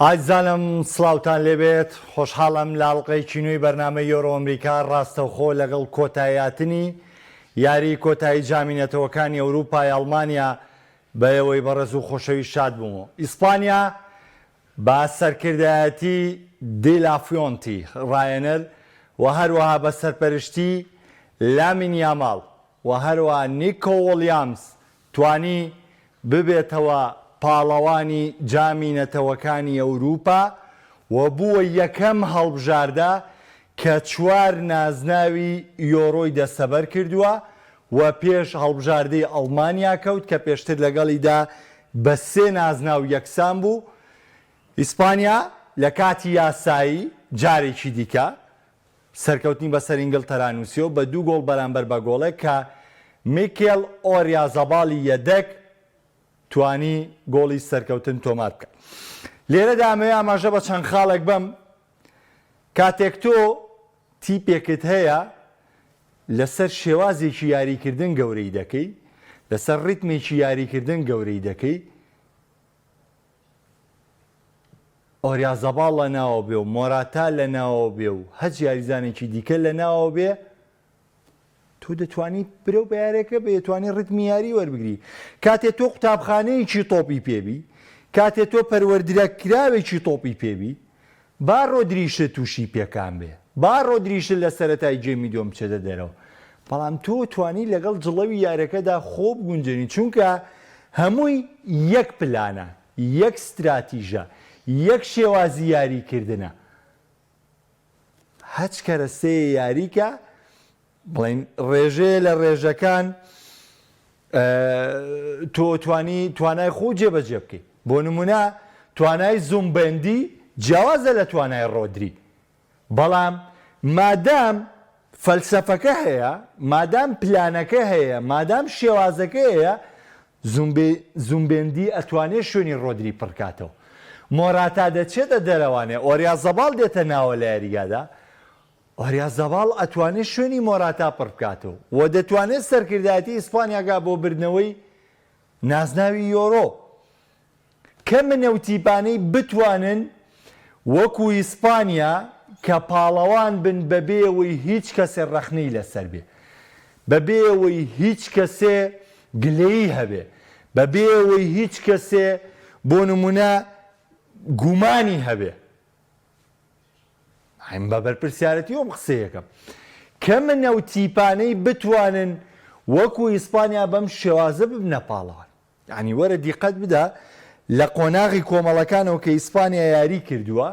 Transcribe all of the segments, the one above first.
ئازانم سڵاوتان لێبێت خۆشحاڵم لە ئاڵلقەی چینوی بەرنامە یۆرۆ ئەمریکا ڕاستەوخۆ لەگەڵ کۆتاییاتنی یاری کۆتایی جامینەتەوەکانی ئەوروپای ئەڵمانیا بەیەوەی بەڕێز و خۆشەوی شاد بوومەوە. ئیسپانیا با سەرکردایەتی دیلافیۆنتی ڕایەنەر و هەروەها بە سەرپەرشتی لامین یاماڵ و هەروەها نیکۆ ویلیامز توانی ببێتەوە پاڵەوانی جامینەتەوەکانی ئەوروپا و بووە یەکەم هەڵبژاردە کە 4 نازناوی یۆرۆی دەستەبەر کردووە و پێش هەڵبژاردەی ئەڵمانیا کەوت کە پێشتر لەگەڵیدا بە 3 نازناو یەکسان بوو. ئیسپانیا لە کاتی یاسایی جارێکی دیکە سەرکەوتنی بەسەر ئینگلتەرا نووسیەوە بە 2 گۆڵ بەرامبەر بە گۆڵێک کە میکێل ئۆریازەباڵی یەدەک توانی گۆڵی سەرکەوتن تۆمار بکە. لێرەدا ئەمەوێ ئاماژە بە چەند خاڵێک بەم کاتێک تۆ تیپێکت هەیە لەسەر شێوازێکی یاریکردن گەورەی دەکەی، لەسەر ڕیتمێکی یاریکردن گەورەی دەکەی، ئۆریازەباڵ لە ناوە بێ و مۆراتا لە ناوە بێ و هەچ یاریزانێکی دیکە لە ناوە بێ، تۆ دەتوانی برەو بە یارێکە بێتوانی ڕتمی یاری وەربگری. کاتێ تۆ قوتابخانەیەکی تۆپی پێبی، کاتێ تۆ پەروەردرەکراوێکی تۆپی پێبی، با ڕۆدریشە تووشی پێکان بێ، با ڕۆدریشە لە سەرەتای جێمی دۆم بچێتە دەرەوە، بەڵام تۆ توانی لەگەڵ جڵەوی یارەکەدا خۆ بگونجێنی، چونکە هەمووی یەک پلانە، یەک ستراتیژە، یەک شێوازی یاریکردنە. هەچ کەرەسەیە یاریکە بڵین ڕێژەیە لە ڕێژەکان تۆ توانای خۆ جێبەجێ بکەیت. بۆ نمونە توانای زومبەندی جیاوازە لە توانای ڕۆدری، بەڵام مادام فەلسەفەکە هەیە، مادام پلانەکە هەیە، مادام شێوازەکە هەیە، زومبەندی ئەتوانێت شوێنی ڕۆدری پڕکاتەوە. مۆراتا دەچێتە دەرەوانێ، ئۆریازەباڵ دێتە ناوە لە یاریگادا، ئۆریازەباڵ ئەتوانێت شوێنی مۆراتا پڕ بکاتەوە و دەتوانێت سەرکردایەتی ئیسپانیاگا بۆ بردنەوەی نازناوی یۆرۆ کە منەوتیپانەی بتوانن وەکو ئیسپانیا کە پاڵەوان بن بەبێەوەی هیچ کەسێ ڕەخنەی لەسەر بێ، بەبێەوەی هیچ کەسێ گلەیی هەبێ، بەبێەوەی هیچ کەسێ بۆ نمونە گومانی هەبێ. بە بەرپرسیارەتی ئەوم قسەیەکەم کە منەوتیپانەی بتوانن وەکو ئیسپانیا بەم شێوازە ببنە پاڵەوان. یعنی وەرە دیقەت بدە لە قۆناغی کۆمەڵەکانەوە کە ئیسپانیا یاری کردووە،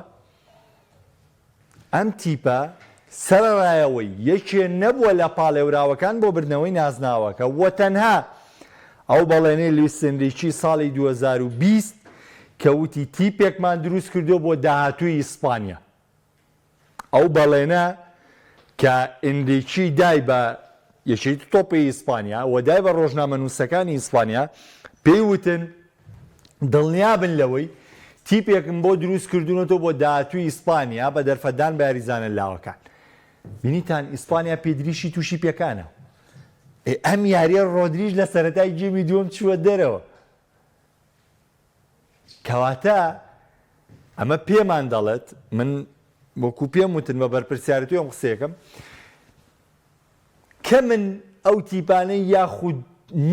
ئەم تیپە سەرڕایەوەی یەکێ نەبووە لە پاڵێوراوەکان بۆ بردنەوەی نازناوەکە وە تەنها ئەو بەڵێنەی لویس ئێنریکی ساڵی 2020 کە وتی تیپێکمان دروست کردو بۆ داهاتووی ئیسپانیا. ئەو بەڵێنە کە ئێنریکی دای بە یەکێتی تۆپی ئیسپانیا و دای بە ڕۆژنامە نووسەکانی ئیسپانیا، پێی وتن دڵنیابن لەوەی تیپێکم بۆ دروست کردوونەوە بۆ داهاتووی ئیسپانیا بە دەرفەدان بە یاریزانە لاوەکان. بینیتان ئیسپانیا پێدریشی تووشی پێکانە. ئەم یاریە ڕۆدریش لە سەرەتای جێمی دووەم چووە دەرەوە. کەواتە ئەمە پێمان دەڵێت، من وەکو پێم وتن بە بەرپرسیارەتی ئەم قسەیەکەم، کە من ئەو تیپانەی یاخود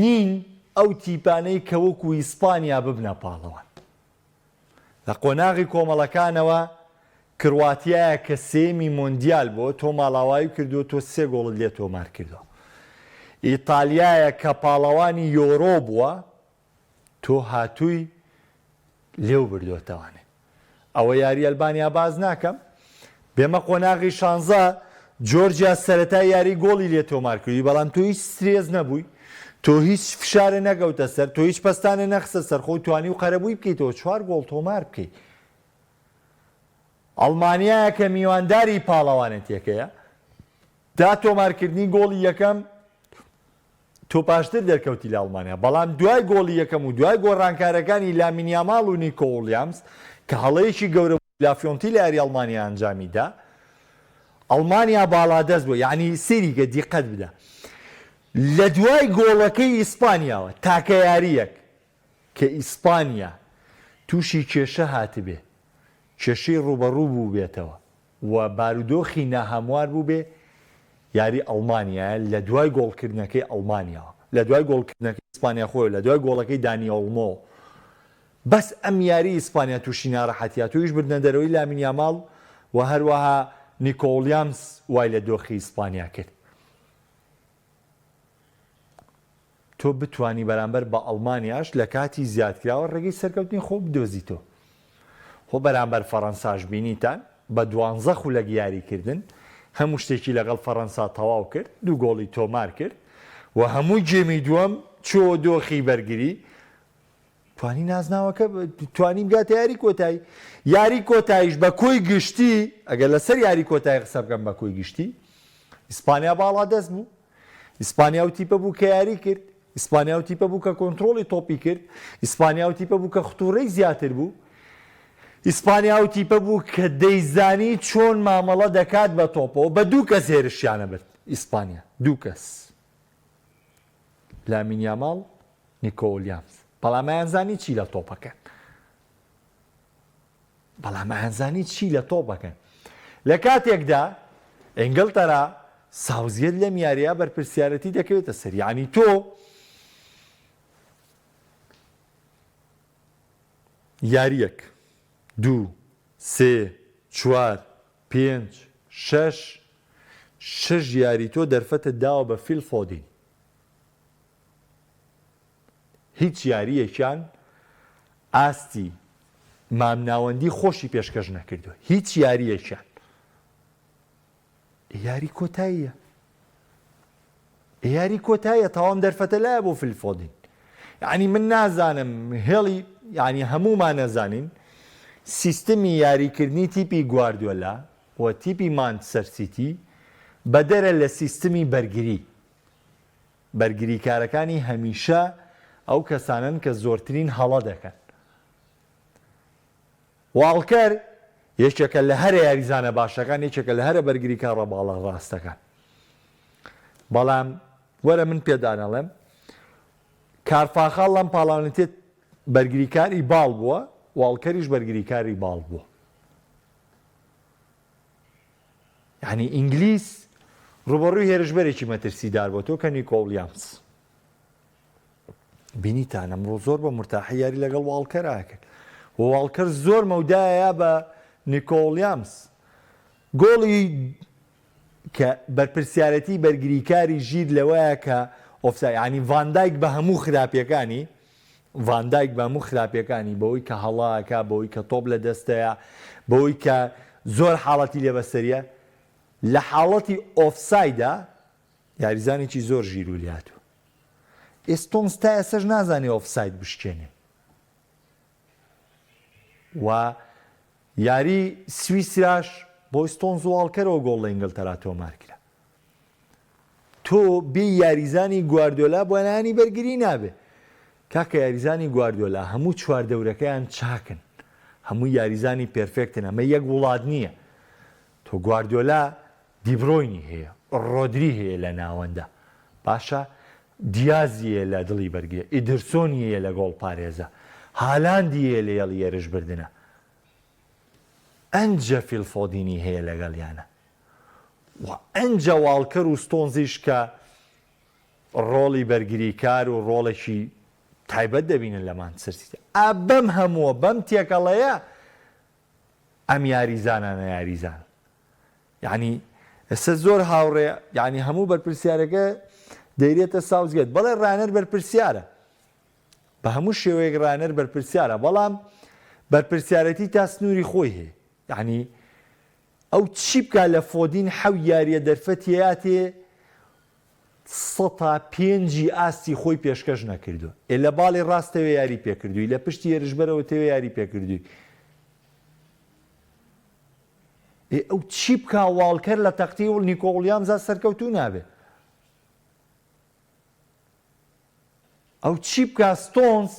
نین ئەو تیپانەی کە وەکو ئیسپانیا ببنە پاڵەوان. لە قۆناغی کۆمەڵەکانەوە کرواتیایە کە سێمی مۆندیال بۆ تۆ ماڵاوایی کردو، تۆ 3 گۆڵت لێ تۆمار کردەوە. ئیتالیایە کە پاڵەوانی یۆرۆ بووە، تۆ هاتووی لێو بردوتەوانێ. ئەوە یاری ئەلبانیا باز ناکەم، بێمە قۆناغی 16 جۆرجیا سەرەتای یاری گۆڵی لێ تۆمار کردی، بەڵام تۆ هیچ سترێز نەبووی، تۆ هیچ فشارە نەگەوتە سەر، تۆ هیچ پەستانە نەخسە سەر، خۆی توانی و قەرەبووی بکەیتەوە 4 گۆڵ تۆمار بکەیت. ئەڵمانیایە کە میوانداری پاڵەوانێتیەکەیە، دا تۆمارکردنی گۆڵی یەکەم تۆ پاشتر دەرکەوتی لە ئەڵمانیا، بەڵام دوای گۆڵی یەکەم و دوای گۆڕانکارەکانی لامین یاماڵ و نیکۆ ویلیامز کە هەڵەیەکی گەورە لافیۆنتی لە یاری ئەڵمانیا ئەنجامیدا، ئەڵمانیا باڵادەست بوو. یعنی سێریکە دیقەت بدە لە دوای گۆڵەکەی ئیسپانیاوە تاکە یاریەک کە ئیسپانیا تووشی کێشە هاتبێ کێشەی ڕوبەڕوو بوو بێتەوە و بارودۆخی ناهەموار بوو بێ یاری ئەڵمانیا لە دوای گۆڵکردنەکەی ئەڵمانیاوە، لە دوای گۆڵکردنەکەی ئیسپانیا خۆی، لە دوای گۆڵەکەی دانی ئۆڵمۆ. بەس ئەم یاری ئیسپانیا تووشی ناڕەحەتیە، تویش بردنە دەرەوەی لامین یاماڵ و هەروەها نیکۆ ویلیامز وای لە دۆخی ئیسپانیا کرد. تۆ بتوانی بەرامبەر بە ئەڵمانیاش لە کاتی زیادکراوە ڕێگەی سەرکەوتنی خۆ بدۆزیتەوە. خۆ بەرامبەر فەڕەنساش بینیتان بە 12 خولەک یاریکردن هەموو شتێکی لەگەڵ فەڕەنسا تەواو کرد، 2 گۆڵی تۆمار کرد و هەموو گێمی دووەم چۆ دۆخی بەرگری. توانی نازناوەکە توانی بگاتە یاری کۆتایی. یاری کۆتاییش بە کۆی گشتی، ئەگەر لەسەر یاری کۆتایی قسە بکەم بە کۆی گشتی، ئیسپانیا باڵا دەست بوو. ئیسپانیا و تیپە بوو کە یاری کرد، ئیسپانیا و تیپە بوو کە کۆنتترۆلی تۆپی کرد، ئیسپانیا و تیپە بوو کە خوتوڕەی زیاتر بوو، ئیسپانیا و تیپە بوو کە دەیزانی چۆن مامەڵە دەکات بە تۆپەوە. بە 2 کەس هێرشیانە برد ئیسپانیا، 2 کەس، لامین یاماڵ، نیکۆ ویلیامز. بەڵام ئەیانزانی چی لە تۆپەکەن، بەڵام ئەیانزانی چی لە تۆپەکەن. لە کاتێکدا ئینگلتەرا ساوزێت لەم یاریە بەرپرسیارەتی دەکەوێتە سەر. یعنی تۆ یاریەک، 2، 3، 4، 5، 6 یاری تۆ دەرفەتت داوە بە فیل فۆدین. هیچ یاریەکیان ئاستی مامناوەندی خۆشی پێشکەش نەکردووە، هیچ یاریەکیان. یاری کۆتاییە، یاری کۆتاییە، تەواو دەرفەتە لایە بۆ فیل فۆدین. یعنی من نازانم هێڵی، یعنی هەمومان نەزانین سیستمی یاریکردنی تیپی گواردیۆلا و تیپی مانچستەر سیتی بەدەرە لە سیستمی بەرگری کارەکانی هەمیشە ئەو کەسانن کە زۆرترین هەڵە دەکەن. واڵکەر یەکێکە لە هەرە یاریزانە باشەکان، یەکێکە لە هەرە بەرگری کارە باڵا ڕاستەکان. بەڵام وەرە من پێدانەڵێم کارفاخاڵ لەم پاڵاونەتێت بەرگریکاری باڵ بووە، واڵکەریش بەرگریکاری باڵ بووە. یعنی ئینگلیس ڕوبەڕووی هێرشبەرێکی مەترسیدار بۆ تۆ کە نیکۆ ویلیامز. بینیتان ئەمڕۆ زۆر بە مرتاحی یاری لەگەڵ واڵکەرا کرد و واڵکەر زۆر مەودایە بە نیکۆ ویلیامز. گۆڵی کە بەرپرسیارەتی بەرگریکاری ژیر لەوەیە کە ئۆفساید، یعنی ڤاندایک بە هەموو خراپیەکانی بەوەی کە هەڵاکە، بەوەی کە تۆپ لە دەستەیە، بەوەی کە زۆر حاڵەتی لێبەسەریە، لە حاڵەتی ئۆفسایدا یاریزانێکی زۆر ژیرولاتوە. ئێستۆنس تا ئێسەش نازانێ ئۆفساید بشکێنێ. و یاری سویسراش بۆ ئێستۆنس و واڵکەرەوە گۆڵ لە ئینگلتەرا تۆمار کرا. تۆ بێ یاریزانی گواردیۆلا بۆ لایەنی بەرگری نابێ. کاکە یاریزانی گواردیۆلا هەموو چواردەورەکەیان چاکن، هەموو یاریزانی پێرفێکتن، ئەمە یەک وڵات نییە. تۆ گواردیۆلا دیبرۆینی هەیە، ڕۆدری هەیە لە ناوەندە، باشە دیازی هەیە لە دڵی بەرگریە، ئیدرسۆنی هەیە لە گۆڵ پارێزە، هالاندی هەیە لە یەڵی ێرش بردنە، ئەنجە فیل فۆدینی هەیە لەگەڵیانە. و ئەنجە واڵکەر و ستۆنزیش کە ڕۆڵی بەرگریکار و ڕۆڵێکی تایبەت دەبینن لە مانچستەر سیتی. بەم هەمووە بەم تێکەڵەیە ئەم یاریزانانە یاریزان. یعنی ئێستا زۆر هاوڕێ، یعنی هەموو بەرپرسیارەکە دەیرێتە ساوزگێت. بەڵێ ڕانەر بەرپرسیارە، بە هەموو شێوەیەک ڕانەر بەرپرسیارە، بەڵام بەرپرسیارەتی تا سنووری خۆی هەیە. یعنی ئەو چی بکە لە فۆدین حەو یاریە دەرفەتیاتێ 105 ئاستی خۆی پێشکەش نەکردو. لە باڵی ڕاستەوە یاری پێکردووی، لە پشتی هێرشبەرەوە تەوێ یاری پێکردووی. ئەو چی بکە واڵکەر لە تەقتی و نیکۆ ویلیامزا سەرکەوتوو نابێ. ئەو چی بکە ستۆنز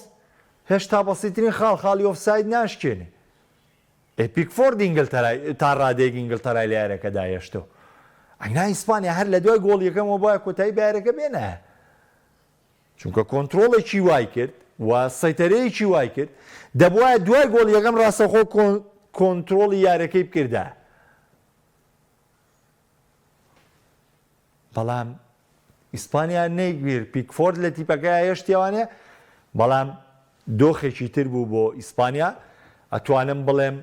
هێشتا بەسیترین خاڵی ئۆفساید ناشکێنێ. پیکفۆرد تا ڕادێکی ئینگلتەرای لە یارەکەدا هێشتەوە. ئەینا ئیسپانیا هەر لە دوای گۆڵ یەکەمەوە بایە کۆتایی بە یارەکە بێنە، چونکە کۆنتترۆڵێکی وای کرد و سەیتەرەیەکی وای کرد، دەبوایە دوای گۆڵ یەکەم ڕاستەخۆ کۆنتڕۆڵی یارەکەی بکردا. بەڵام ئیسپانیا نەیگوێر پیکفۆرد لە تیپەکەی هێشتیوانێ، بەڵام دۆخێکی تر بوو بۆ ئیسپانیا. ئەتوانم بڵێم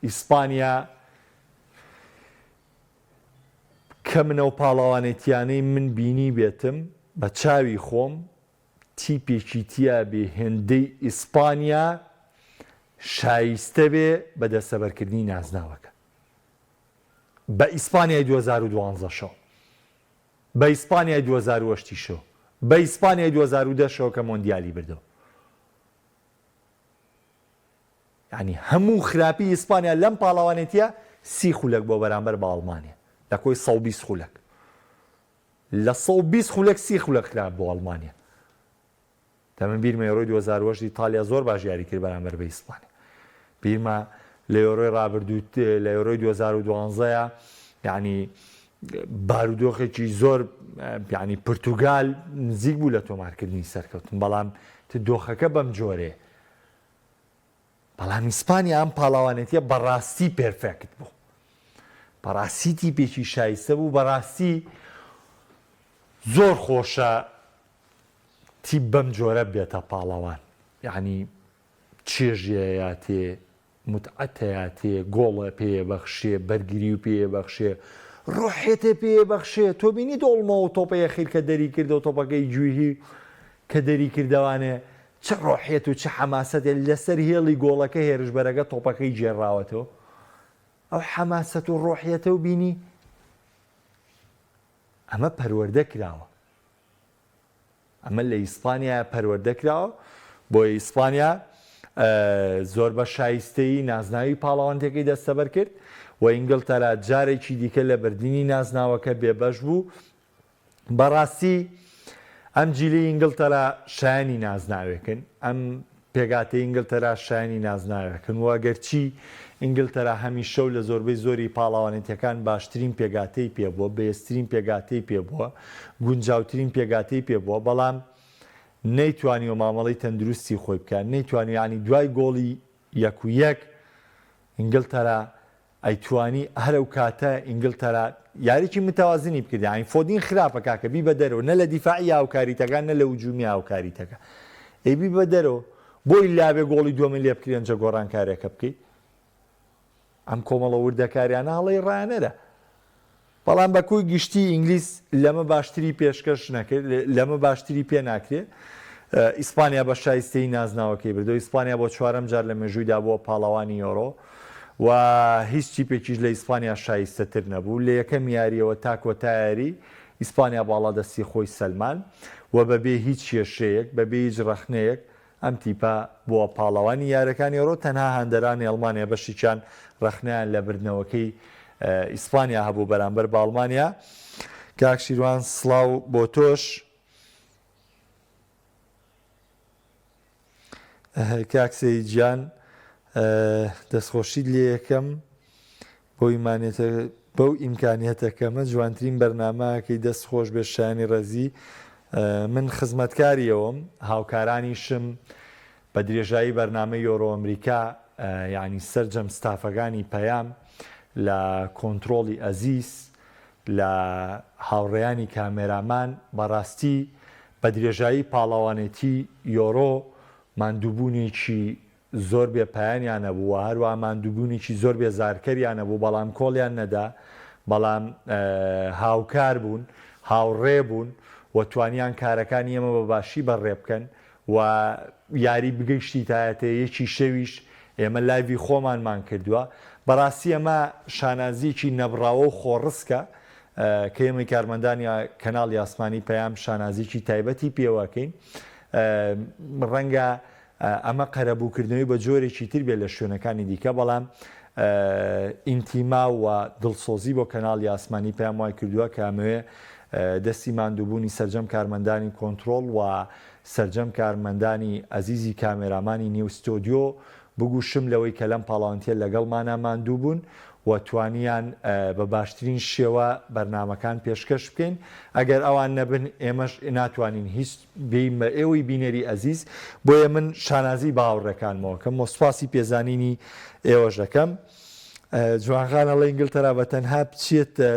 ئیسپانیا کە منە و پاڵاوانێتیانەی من بینی بێتم بە چاوی خۆم تیپێکی تیا بێ هێندەی ئیسپانیا شایستە بێ بە دەستەبەرکردنی نازناوەکە بە ئیسپانیای 2012 شەو، بە ئیسپانیای 2008 شەو، بە ئیسپانیای 2010 شەو کە مۆندیالی بردەوە. یعنی هەموو خراپی ئیسپانیا لەم پاڵاوانێتیە 30 خولەک بۆ بەرامبەر بە ئەڵمانیا لە کۆی 120 خولەک، لە 120 خولەک 30 خولەک خراپ بۆ ئەڵمانیا. تەمەن بیرمە یۆرۆی 2008 ئیتالیا زۆر باش یاری کرد بەرامبەر بە ئیسپانیا. بیرمە لە یۆرۆی ڕابردوو لە یۆرۆی 2012 یعنی بارودۆخێکی زۆر یعنی پرتوگال نزیک بوو لە تۆمارکردنی سەرکەوتن، بەڵام دۆخەکە بەم جۆرێ. بەڵام ئیسپانیا ئەم پاڵاوانێتیە بەڕاستی پێرفێکت بوو، بەڕاستی تیپێکی شایستە بوو، بەڕاستی زۆر خۆشە تیپ بەم جۆرە بێتە پاڵەوان. یعنی چێژیەیە تێ، متعەتەیە تێ، گۆڵە پێبەخشێ، بەرگری و پێبەخشێ، ڕۆحێتە پێبەخشێ. تۆ بینی دۆڵمەوە تۆپەیە خیر کە دەری کردەوە، تۆپەکەی جوێهی کە دەری کردەوانێ چ ڕۆحێت و چ حەماسەتێ لەسەر هێڵی گۆڵەکە هێرشبەرەکە تۆپەکەی جێڕاوەتەوە. ئەو حەماسەت و ڕۆحیەتە و بینی ئەمە پەروەردە کراوە، ئەمە لە ئیسپانیا پەروەردە کراوە. بۆ ئیسپانیا زۆر بە شایستەی نازناوی پاڵەوانتێکی دەستەبەر کرد و ئینگلتەرا جارێکی دیکە لە بردننی نازناوەکە بێبەش بوو. بەڕاستی ئەم جیلی ئینگلتەرا شایانی نازناوێکن، ئەم پێگاتەی ئینگلتەرا شایانی نازناوێکن و ئەگەرچی ئینگلتەرا هەمیشە و لە زۆربەی زۆری پاڵاوانێتیەکان باشترین پێگاتەی پێبووە، بەهێزترین پێگاتەی پێبووە، گونجاوترین پێگاتەی پێبووە، بەڵام نەیتوانی و مامەڵی تەندروستی خۆی بکات، نەیتوانی ینی دوای گۆڵی 1-1 ئینگلتەرا ئەیتوانی هەرەو کاتە ئینگلتەرا یاریکی متەوازنی بکرد. یعنی فۆدین خراپە کاکە بی بە دەرەوە، نە لە دیفاعی هاوکاریتەکان نە لە هوجومی هاوکاریتەکە، ئەیبی بە دەرەوە بۆی لابێ گۆڵی دووەمە لێ بکرێن جە گۆڕانکارێکە بکەیت. ئەم کۆمەڵە وردەکاریانە هەڵەی ڕایەنەرە. بەڵام بەکوی گشتی ئینگلیس لەمە باشتری پێشکەش نەکرد، لەمە باشتری پێ ناکرێت. ئیسپانیا بە شایستەی نازناوەکەی بردەوە. ئیسپانیا بۆ چوارەم جار لە مێژوویدا بووە پاڵەوانی یۆرۆ و هیچ تیپێکیش لە ئیسپانیا شایستەتر نەبوو. لە یەکەم یاریەوە تا کۆتایاری ئیسپانیا باڵا دەستی خۆی سەلمان و بەبێ هیچ کێشەیەک، بەبێ هیچ ڕەخنەیەک ئەم تیپە بووە پاڵەوانی یارەکانی یۆرۆ. تەنها هەندەرانی ئەڵمانیا بەشیان ڕەخنیان لە بردنەوەکەی ئیسپانیا هەبوو بەرامبەر بە ئەڵمانیا. کاک شیروان سڵاو بۆ تۆش. کاک سەیدجان دەستخۆشیت لێ یەکەم بەو ئیمکانیەتەکەمە جوانترین بەرنامەکەی دەستخۆش بێ شایانی ڕەزی. من خزمەتکاریەوەم، هاوکارانیشم بە درێژایی بەرنامە یۆرۆ ئەمریکا یعنی سەرجەم ستافەکانی پەیام لە کۆنتڕۆڵی ئەزیز لە هاوڕێیانی کامێرامان بەڕاستی بە درێژایی پاڵەوانێتی یۆرۆ ماندووبوونێکی زۆر بێپایانیانە بوو، هەروە ماندووبوونێکی زۆر بێزارکەریانە بوو، بەڵام کۆڵیان نەدا، بەڵام هاوکار بوون، هاوڕێ بوون و توانیان کارەکانی ئێمە بە باشی بەڕێ بکەن و یاری بگەیشتی تایەتەیەکی شەویش ئێمە لایڤی خۆمانمان کردووە. بەڕاستی ئەمە شانازیکی نەبراوە و خۆڕسکە کە ئێمە کارمەندانی کەناڵی ئاسمانی پەیام شانازیکی تایبەتی پێوەکەین. ڕەنگە ئەمە قەرەبووکردنەوەی بە جۆرێکی تر بێت لە شوێنەکانی دیکە، بەڵام ئینتیما و دڵسۆزی بۆ کەناڵی ئاسمانی پەیام وای کردووە کە ئەمەوێ دەستی ماندووبوونی سەرجەم کارمەندانی کۆنتڕۆڵ و سەرجەم کارمەندانی ئەزیزی کامێرامانی نیو ستۆدیۆ بگوشم لەوەی کە لەم پاڵاوانتیە لەگەڵمانە ماندوو بوون و توانیان بە باشترین شێوە بەرنمەکان پێشکەش بکەین ئەگەر ئەوان نەبن ئێمەش ناتوانین هیچ بێمە ئێوەی بینەری ئەزیز بۆیە من شانازی باوەڕەکانمەوەکەم و سوپاسی پێزانینی ئێوەش دەکەم. جوانخانە لە ئینگلتەرا بە تەنها بچێتە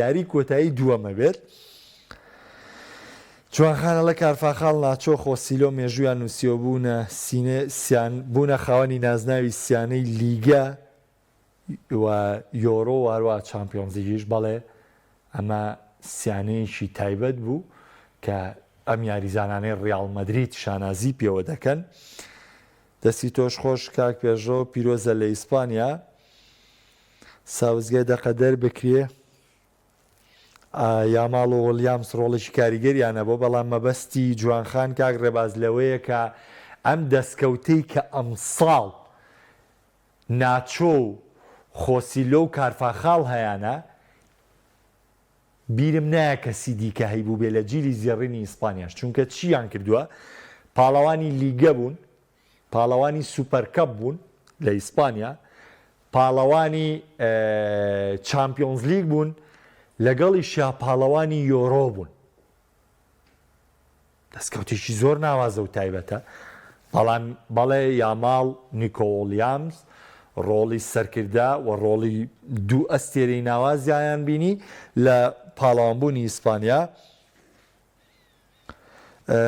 یاری کۆتایی دووەمە بێت. جوانخانە لە کارفاخاڵ ناچۆ خۆسیلۆ مێژویان نووسیۆ بوونە خاوەنی نازناوی سیانەی لیگە و یۆرۆ وارووا چامپیۆنزیش بەڵێ ئەمە سیانەیەکی تایبەت بوو کە ئەم یاریزانانەی ڕیاڵ مەدریت شانازی پێوە دەکەن. دەستی تۆش خۆش کاک پێژۆ پیرۆزە لە ئیسپانیا ساوزگای دەقەدەر بکرێ یاماڵ و وەلیامس ڕۆڵێکی کاریگەریانە بۆ بەڵام مەبەستی جوانخان کاک ڕێباز لەوەیە کە ئەم دەستکەوتەی کە ئەمساڵ ناچۆ و خۆسیلۆ و کارفاخاڵ هەیەە بیرم نایە کەسی دیکە هەیبوو بێ لە جیلی زێڕینی ئیسپانیاش چونکە چیان کردووە پاڵەوانی لیگە بوون پاڵەوانی سوپەرکەپ بوون لە ئیسپانیا پاڵەوانی چامپیۆنز لیگ بوون لەگەڵی پاڵەوانی یۆرۆ بوون دەستکەوتێکی زۆر ناوازە و تایبەتە بەڵام بەڵێ یاماڵ نیکۆ ویلیامس ڕۆڵی سەرکردا و ڕۆڵی دوو ئەستێرەی ناوازیان بینی لە پاڵەوانبوونی ئیسپانیا.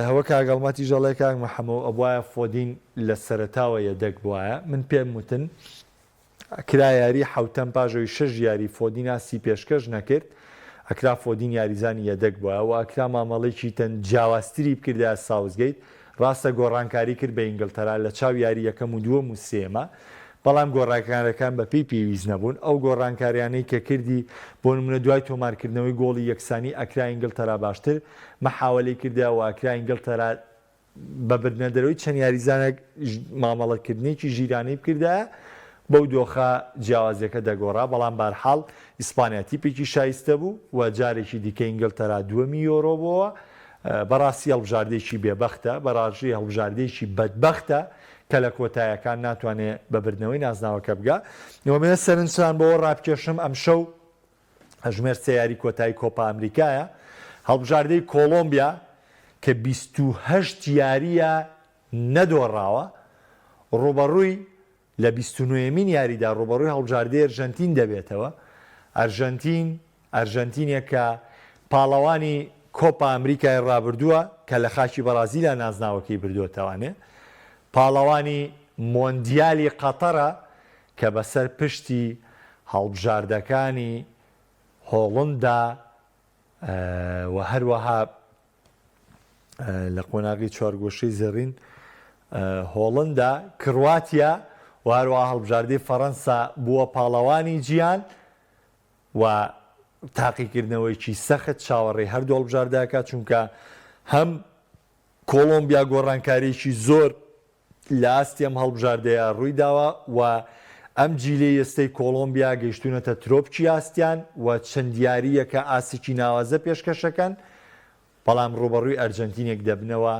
هەوە کاگەڵمەتی ژەڵێ کاک مەحەمەد ئەبوایە فۆدین لە سەرەتاوە یەدەک بووایە من پێم وتن کرا یاری حوتەم پاژەوەی 6 یاری فۆدیناسی پێشکەش نەکرد ئەکرا فۆدین یاریزانی یەدەک بووە و ئەکرا مامەڵێکی تەن جیاوازتری بکردە ساوزگەیت ڕاستە گۆڕانکاری کرد بە ئینگلتەرا لە چاو یاری یەکەم و دووەم و سێمە بەڵام گۆڕانکاریەکان بە پێی پێویست نەبوون ئەو گۆڕانکاریانەی کە کردی بۆ نمونە دوای تۆمارکردنەوەی گۆڵی یەکسانی ئەکرا ئینگلتەرا باشتر مەحاوەلەی کردەوە ئەکرا ئینگلتەرا بە بردنە دەرەوەی چەند یاریزانێک مامەڵەتکردنێکی ژیرانەی بکردایە بەو دۆخە جیاوازیەکە دەگۆڕا بەڵام بەرحاڵ ئیسپانیا تیپێکی شایستە بوو و جارێکی دیکە ئینگلتەرا دووەمی یۆرۆ بووە بەڕاستی هەڵبژاردێکی بێبەختە بەڕاستی هەڵبژاردێکی بەدبەختە کە لە کۆتاییەکان ناتوانێت بە بردنەوەی نازناوەکە بگا نوێنە سەرنجان بەوە ڕابکێشم ئەم شەو هەژمێر سێ یاری کۆتایی کۆپا ئەمریکایە هەڵبژاردەی کۆلۆمبیا کە 28 یاریە نەدۆڕاوە ڕوبەڕووی لە 29مین یاریدا ڕوبەڕووی هەڵبژاردەی ئەرژەنتین دەبێتەوە ئەرژەنتینێکە پاڵەوانی کۆپا ئەمریکای ڕابردووە کە لە خاکی بەرازیلە نازناوەکەی بردووەتەوانێ پاڵەوانی مۆندیالی قەتەرە کە بەسەر پشتی هەڵبژاردەکانی هۆڵندا و هەروەها لە قۆناغی چوارگۆشەی زەڕین هۆڵندا کرواتیا و هەروەها هەڵبژاردەی فەڕەنسا بووە پاڵەوانی جیان و تاقیکردنەوەیکی سەخت چاوەڕێی هەردوو هەڵبژاردەکە چونکە هەم کۆلۆمبیا گۆڕانکاریی زۆر لە ئاستی ئەم هەڵبژاردەیە ڕووی داوە و ئەم جیلەی ئێستەی کۆلۆمبیا گەیشتونەتە ترۆپکی ئاستیان و چەند دیاریەکە ئاسێکی ناوازە پێشکەشەکەن بەڵام ڕوبەڕووی ئەرجەنتینێک دەبنەوە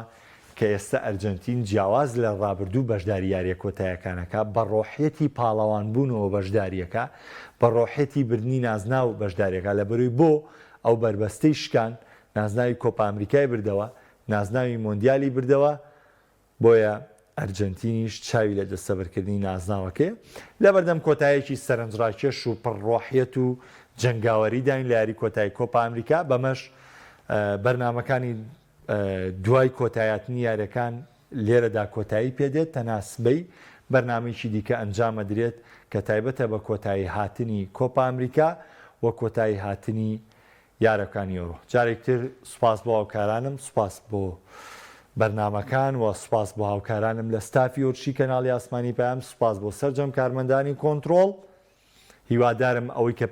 کە ئێستا ئەرجەنتین جیاواز لە ڕابردوو بەشداری یاریە کۆتاییەکانەکە بە ڕۆحیەتی پاڵەوان بوونەوە بەشداریەکە بە ڕۆحێتی بردننی نازناو بەشداریەکە لە بەروی بۆ ئەو بربەستەی شکان نازناوی کۆپا ئەمریکای بردەوە نازناوی مۆندیالی بردەوە بۆیە ئەرجەنتینیش چاوی لە دەستەبەرکردنی نازناوەکەی لە بەردەم کۆتاییەکی سەرنجڕاکێش و پڕڕۆحیەت و جەنگاوەری داین لە یاری کۆتایی کۆپا ئەمریکا بەمەش بەرنامەکانی دوای کۆتاییاتنی یاریەکان لێرەدا کۆتایی پێدێت تەناسبەی بەرنامەیەکی دیکە ئەنجامە درێت کە تایبەتە بە کۆتایی هاتنی کۆپا ئەمریکا و کۆتایی هاتنی یارەکانی یۆرۆ جارێکتر سوپاس بۆ هاوکارانم سوپاس بۆ بەرنامەکان و سوپاس بۆ هاوکارانم لە ستافی ئۆرشی کەناڵی ئاسمانی پێم سوپاس بۆ سەرجەم کارمەندانی کۆنتترۆڵ هیوادارم ئەوەی کە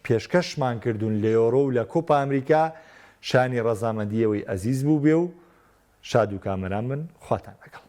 پێشکەشمان کردوون لە یۆرۆ و لە کۆپا ئەمریکا شانی ڕەزامەندیەوەی ئەزیز بوو بێ و شاد و کامەران من خواتان لەگەڵ